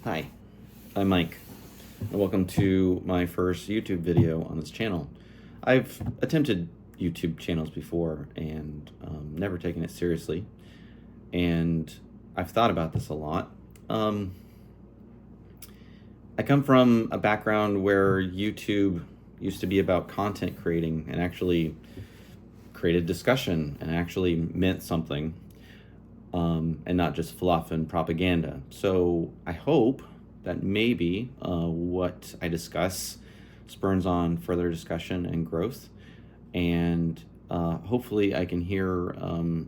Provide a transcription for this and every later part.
Hi, I'm Mike, and welcome to my first YouTube video on this channel. I've attempted YouTube channels before and never taken it seriously, and I've thought about this a lot. I come from a background where YouTube used to be about content creating and actually created discussion and actually meant something. And not just fluff and propaganda. So I hope that maybe what I discuss spurns on further discussion and growth. And hopefully I can hear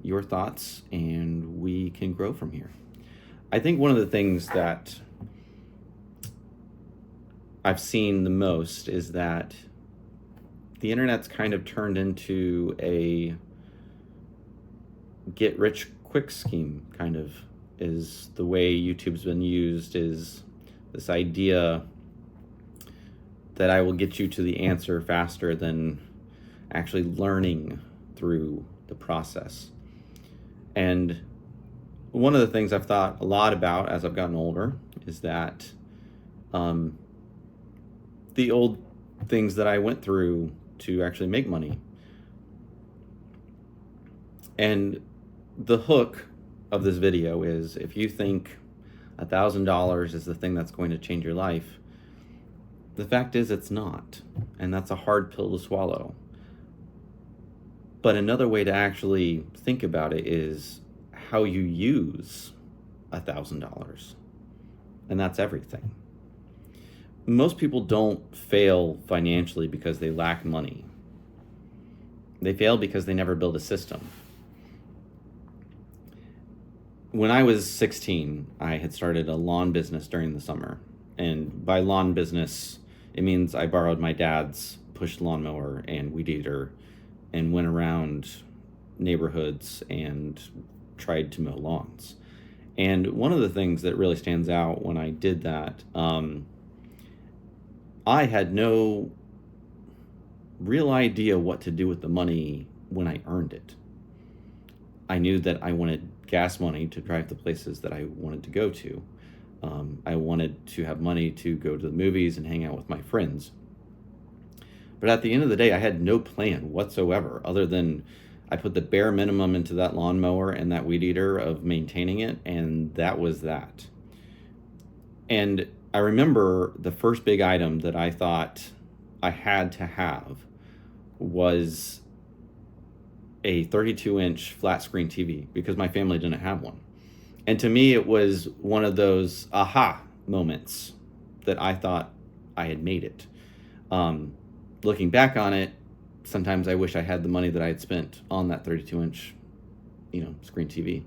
your thoughts and we can grow from here. I think one of the things that I've seen the most is that the internet's kind of turned into a get-rich-quick scheme, kind of, is the way YouTube's been used, is this idea that I will get you to the answer faster than actually learning through the process. And one of the things I've thought a lot about as I've gotten older is that the old things that I went through to actually make money. And the hook of this video is, if you think $1,000 is the thing that's going to change your life, the fact is it's not. And that's a hard pill to swallow. But another way to actually think about it is how you use $1,000. And that's everything. Most people don't fail financially because they lack money. They fail because they never build a system. When I was 16, I had started a lawn business during the summer. And by lawn business, it means I borrowed my dad's push lawnmower and weed eater and went around neighborhoods and tried to mow lawns. And one of the things that really stands out when I did that, I had no real idea what to do with the money when I earned it. I knew that I wanted gas money to drive the places that I wanted to go to. I wanted to have money to go to the movies and hang out with my friends. But at the end of the day, I had no plan whatsoever, other than I put the bare minimum into that lawnmower and that weed eater of maintaining it, and that was that. And I remember the first big item that I thought I had to have was a 32-inch flat screen TV, because my family didn't have one. And to me, it was one of those aha moments that I thought I had made it. Looking back on it, sometimes I wish I had the money that I had spent on that 32-inch, screen TV.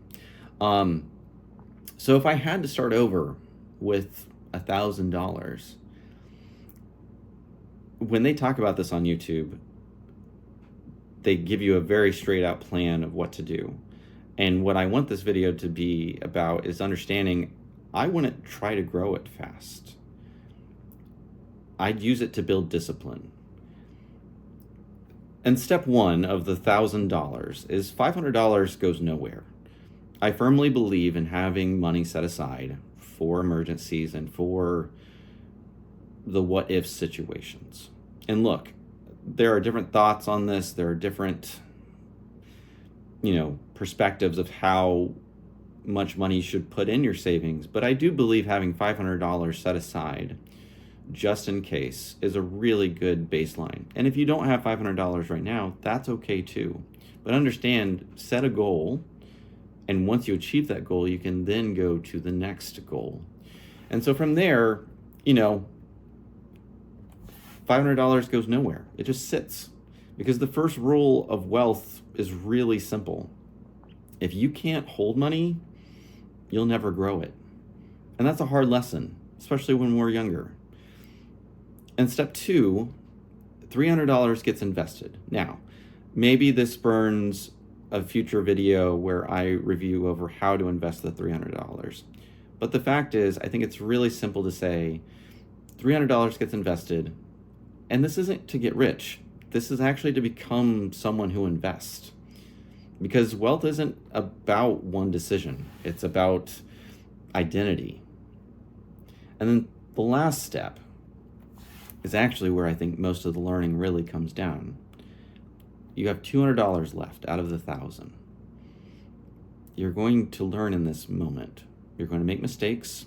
So if I had to start over with $1,000, when they talk about this on YouTube, they give you a very straight out plan of what to do. And what I want this video to be about is understanding I wouldn't try to grow it fast. I'd use it to build discipline. And step one of the $1,000 is $500 goes nowhere. I firmly believe in having money set aside for emergencies and for the what if situations. And look, there are different thoughts on this. There are different, perspectives of how much money you should put in your savings. But I do believe having $500 set aside just in case is a really good baseline. And if you don't have $500 right now, that's okay too. But understand, set a goal. And once you achieve that goal, you can then go to the next goal. And so from there, $500 goes nowhere. It just sits. Because the first rule of wealth is really simple. If you can't hold money, you'll never grow it. And that's a hard lesson, especially when we're younger. And step two, $300 gets invested. Now, maybe this burns a future video where I review over how to invest the $300. But the fact is, I think it's really simple to say $300 gets invested. And this isn't to get rich. This is actually to become someone who invests. Because wealth isn't about one decision. It's about identity. And then the last step is actually where I think most of the learning really comes down. You have $200 left out of the 1,000. You're going to learn in this moment. You're going to make mistakes.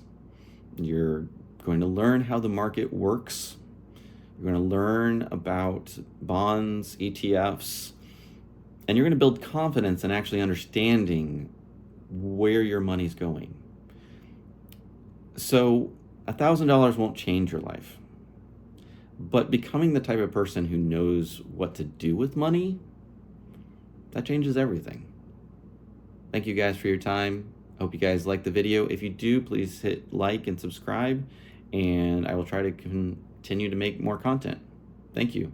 You're going to learn how the market works. You're going to learn about bonds, ETFs, and you're going to build confidence in actually understanding where your money's going. So $1,000 won't change your life, but becoming the type of person who knows what to do with money, that changes everything. Thank you guys for your time. I hope you guys liked the video. If you do, please hit like and subscribe, and I will try to continue to make more content. Thank you.